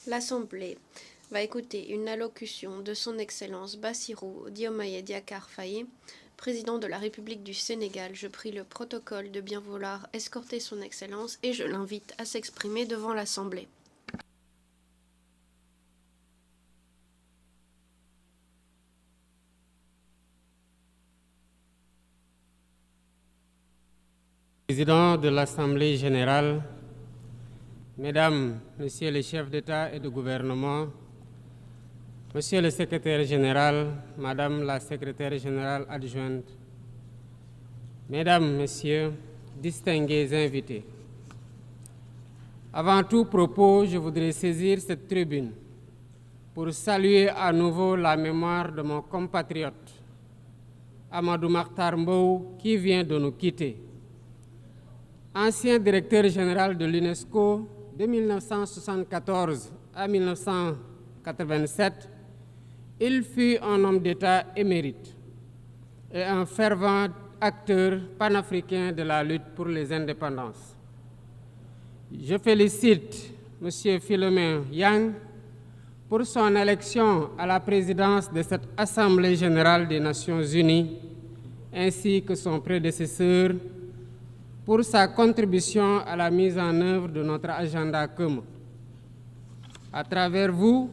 L'Assemblée va écouter une allocution de Son Excellence Bassirou Diomaye Diakhar Faye, président de la République du Sénégal. Je prie le protocole de bien vouloir escorter Son Excellence et je l'invite à s'exprimer devant l'Assemblée. Président de l'Assemblée générale, Mesdames, Messieurs les chefs d'État et de gouvernement, Monsieur le secrétaire général, Madame la secrétaire générale adjointe, Mesdames, Messieurs, distingués invités. Avant tout propos, je voudrais saisir cette tribune pour saluer à nouveau la mémoire de mon compatriote, Amadou Makhtar Mbow, qui vient de nous quitter. Ancien directeur général de l'UNESCO de 1974 à 1987, il fut un homme d'État émérite et un fervent acteur panafricain de la lutte pour les indépendances. Je félicite M. Philomène Yang pour son élection à la présidence de cette Assemblée générale des Nations unies, ainsi que son prédécesseur, pour sa contribution à la mise en œuvre de notre agenda commun. À travers vous,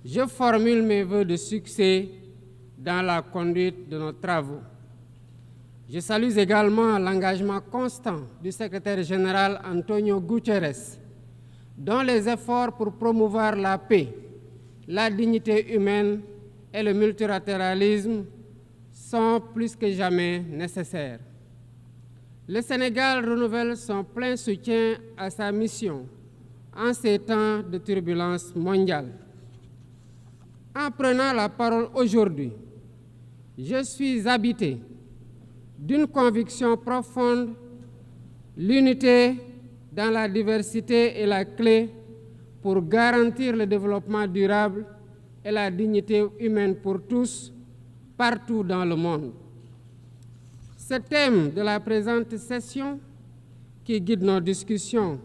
je formule mes vœux de succès dans la conduite de nos travaux. Je salue également l'engagement constant du secrétaire général Antonio Guterres, dont les efforts pour promouvoir la paix, la dignité humaine et le multilatéralisme sont plus que jamais nécessaires. Le Sénégal renouvelle son plein soutien à sa mission en ces temps de turbulence mondiale. En prenant la parole aujourd'hui, je suis habité d'une conviction profonde: l'unité dans la diversité est la clé pour garantir le développement durable et la dignité humaine pour tous, partout dans le monde. Ce thème de la présente session, qui guide nos discussions,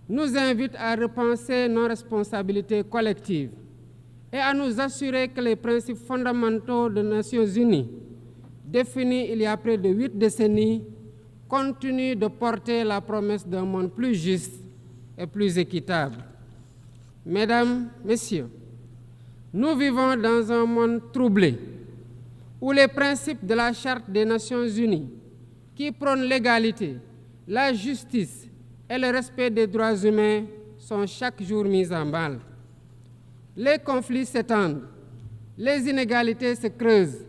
nous invite à repenser nos responsabilités collectives et à nous assurer que les principes fondamentaux des Nations unies, définis il y a près de 8 décennies, continuent de porter la promesse d'un monde plus juste et plus équitable. Mesdames, Messieurs, nous vivons dans un monde troublé, où les principes de la Charte des Nations unies, qui prônent l'égalité, la justice et le respect des droits humains, sont chaque jour mis en mal. Les conflits s'étendent, les inégalités se creusent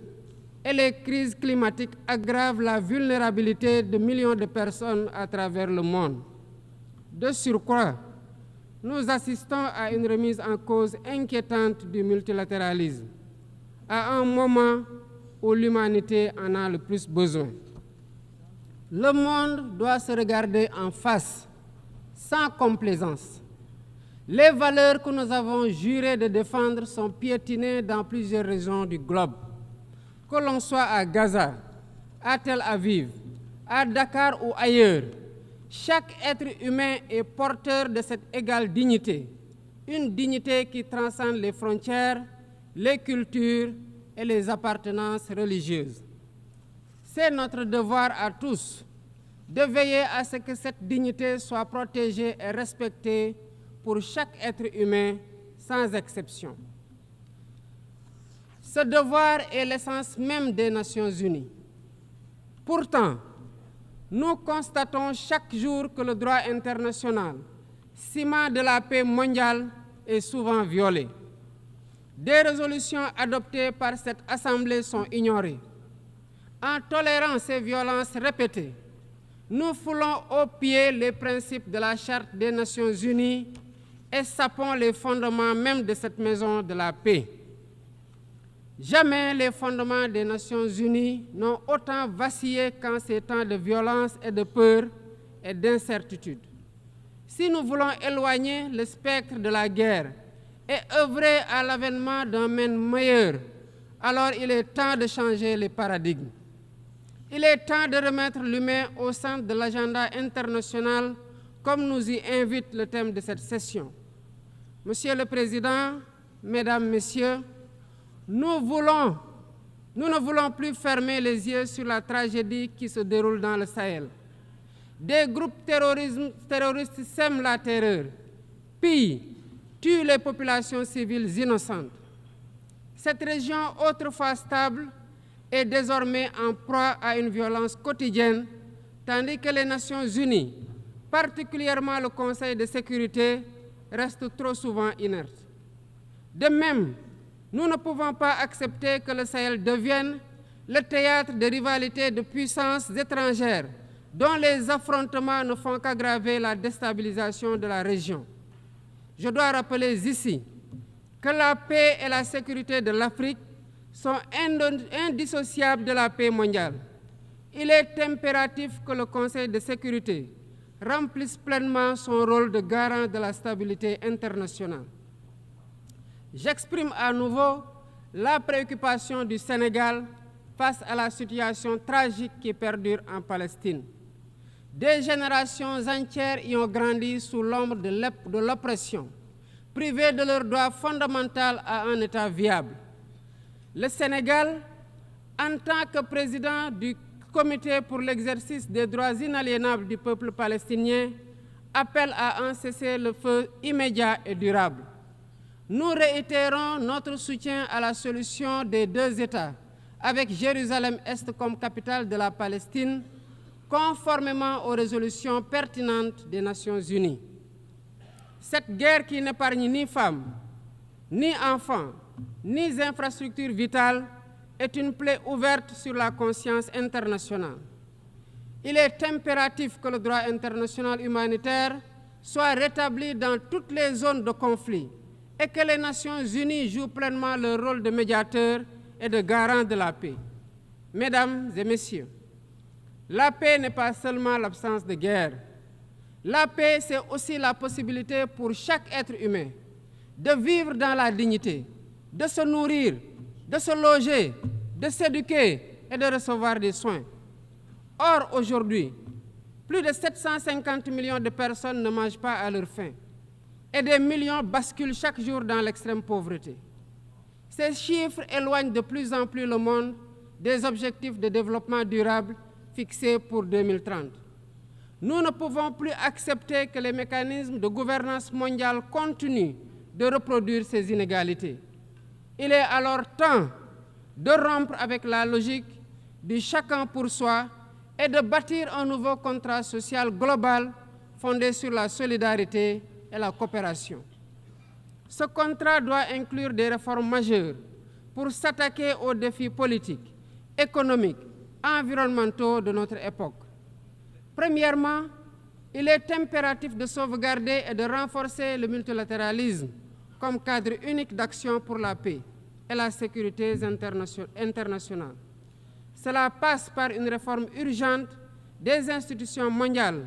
et les crises climatiques aggravent la vulnérabilité de millions de personnes à travers le monde. De surcroît, nous assistons à une remise en cause inquiétante du multilatéralisme, à un moment où l'humanité en a le plus besoin. Le monde doit se regarder en face, sans complaisance. Les valeurs que nous avons juré de défendre sont piétinées dans plusieurs régions du globe. Que l'on soit à Gaza, à Tel Aviv, à Dakar ou ailleurs, chaque être humain est porteur de cette égale dignité, une dignité qui transcende les frontières, les cultures et les appartenances religieuses. C'est notre devoir à tous de veiller à ce que cette dignité soit protégée et respectée pour chaque être humain, sans exception. Ce devoir est l'essence même des Nations unies. Pourtant, nous constatons chaque jour que le droit international, ciment de la paix mondiale, est souvent violé. Des résolutions adoptées par cette Assemblée sont ignorées. En tolérant ces violences répétées, nous foulons aux pieds les principes de la Charte des Nations unies et sapons les fondements même de cette maison de la paix. Jamais les fondements des Nations unies n'ont autant vacillé qu'en ces temps de violence et de peur et d'incertitude. Si nous voulons éloigner le spectre de la guerre et œuvrer à l'avènement d'un monde meilleur, alors il est temps de changer les paradigmes. Il est temps de remettre l'humain au centre de l'agenda international, comme nous y invite le thème de cette session. Monsieur le Président, Mesdames, Messieurs, nous ne voulons plus fermer les yeux sur la tragédie qui se déroule dans le Sahel. Des groupes terroristes sèment la terreur, pillent, tuent les populations civiles innocentes. Cette région, autrefois stable, est désormais en proie à une violence quotidienne, tandis que les Nations Unies, particulièrement le Conseil de sécurité, restent trop souvent inertes. De même, nous ne pouvons pas accepter que le Sahel devienne le théâtre de rivalités de puissances étrangères dont les affrontements ne font qu'aggraver la déstabilisation de la région. Je dois rappeler ici que la paix et la sécurité de l'Afrique sont indissociables de la paix mondiale. Il est impératif que le Conseil de sécurité remplisse pleinement son rôle de garant de la stabilité internationale. J'exprime à nouveau la préoccupation du Sénégal face à la situation tragique qui perdure en Palestine. Des générations entières y ont grandi sous l'ombre de l'oppression, privées de leur droit fondamental à un État viable. Le Sénégal, en tant que président du Comité pour l'exercice des droits inaliénables du peuple palestinien, appelle à un cessez-le-feu immédiat et durable. Nous réitérons notre soutien à la solution des deux États, avec Jérusalem-Est comme capitale de la Palestine, conformément aux résolutions pertinentes des Nations Unies. Cette guerre qui n'épargne ni femmes, ni enfants, ni infrastructures vitales est une plaie ouverte sur la conscience internationale. Il est impératif que le droit international humanitaire soit rétabli dans toutes les zones de conflit et que les Nations Unies jouent pleinement leur rôle de médiateur et de garant de la paix. Mesdames et Messieurs, la paix n'est pas seulement l'absence de guerre. La paix, c'est aussi la possibilité pour chaque être humain de vivre dans la dignité, de se nourrir, de se loger, de s'éduquer et de recevoir des soins. Or, aujourd'hui, plus de 750 millions de personnes ne mangent pas à leur faim et des millions basculent chaque jour dans l'extrême pauvreté. Ces chiffres éloignent de plus en plus le monde des objectifs de développement durable fixés pour 2030. Nous ne pouvons plus accepter que les mécanismes de gouvernance mondiale continuent de reproduire ces inégalités. Il est alors temps de rompre avec la logique du chacun pour soi et de bâtir un nouveau contrat social global fondé sur la solidarité et la coopération. Ce contrat doit inclure des réformes majeures pour s'attaquer aux défis politiques, économiques, environnementaux de notre époque. Premièrement, il est impératif de sauvegarder et de renforcer le multilatéralisme comme cadre unique d'action pour la paix et la sécurité internationale. Cela passe par une réforme urgente des institutions mondiales,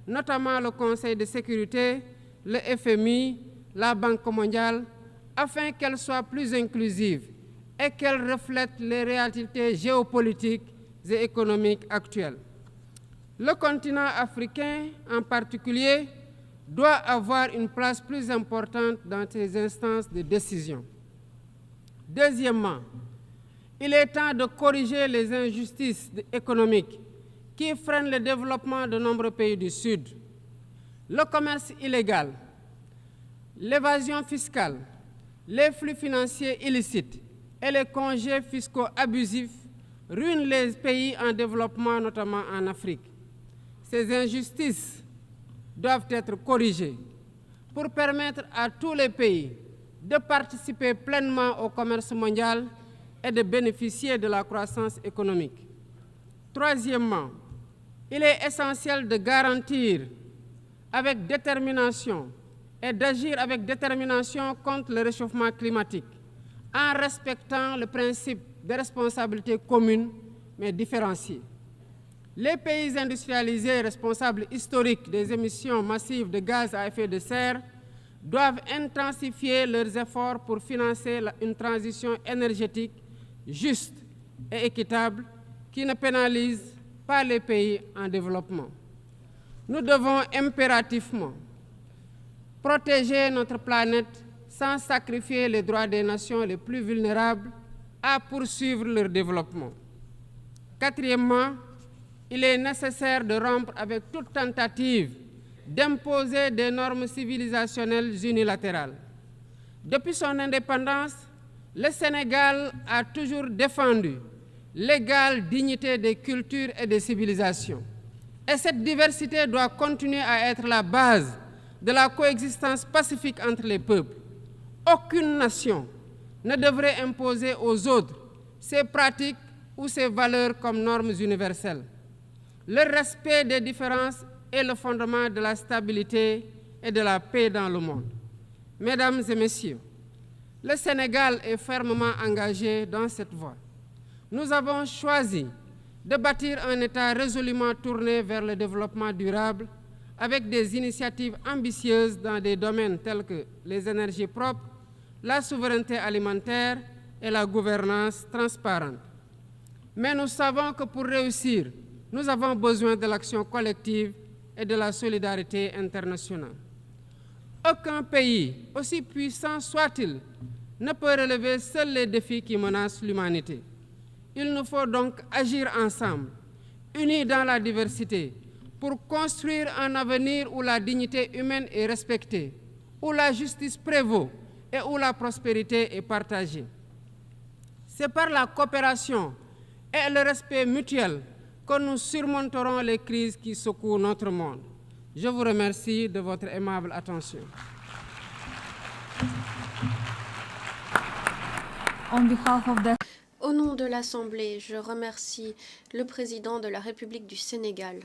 notamment le Conseil de sécurité, le FMI, la Banque mondiale, afin qu'elles soient plus inclusives et qu'elles reflètent les réalités géopolitiques et économiques actuelles. Le continent africain, en particulier, doit avoir une place plus importante dans ces instances de décision. Deuxièmement, il est temps de corriger les injustices économiques qui freinent le développement de nombreux pays du Sud. Le commerce illégal, l'évasion fiscale, les flux financiers illicites et les congés fiscaux abusifs ruinent les pays en développement, notamment en Afrique. Ces injustices doivent être corrigées pour permettre à tous les pays de participer pleinement au commerce mondial et de bénéficier de la croissance économique. Troisièmement, il est essentiel de garantir avec détermination et d'agir avec détermination contre le réchauffement climatique en respectant le principe de responsabilité commune mais différenciée. Les pays industrialisés responsables historiques des émissions massives de gaz à effet de serre doivent intensifier leurs efforts pour financer une transition énergétique juste et équitable qui ne pénalise pas les pays en développement. Nous devons impérativement protéger notre planète sans sacrifier les droits des nations les plus vulnérables à poursuivre leur développement. Quatrièmement, il est nécessaire de rompre avec toute tentative d'imposer des normes civilisationnelles unilatérales. Depuis son indépendance, le Sénégal a toujours défendu l'égale dignité des cultures et des civilisations. Et cette diversité doit continuer à être la base de la coexistence pacifique entre les peuples. Aucune nation ne devrait imposer aux autres ses pratiques ou ses valeurs comme normes universelles. Le respect des différences est le fondement de la stabilité et de la paix dans le monde. Mesdames et messieurs, le Sénégal est fermement engagé dans cette voie. Nous avons choisi de bâtir un État résolument tourné vers le développement durable avec des initiatives ambitieuses dans des domaines tels que les énergies propres, la souveraineté alimentaire et la gouvernance transparente. Mais nous savons que pour réussir, nous avons besoin de l'action collective et de la solidarité internationale. Aucun pays, aussi puissant soit-il, ne peut relever seuls les défis qui menacent l'humanité. Il nous faut donc agir ensemble, unis dans la diversité, pour construire un avenir où la dignité humaine est respectée, où la justice prévaut et où la prospérité est partagée. C'est par la coopération et le respect mutuel que nous surmonterons les crises qui secouent notre monde. Je vous remercie de votre aimable attention. Au nom de l'Assemblée, je remercie le président de la République du Sénégal,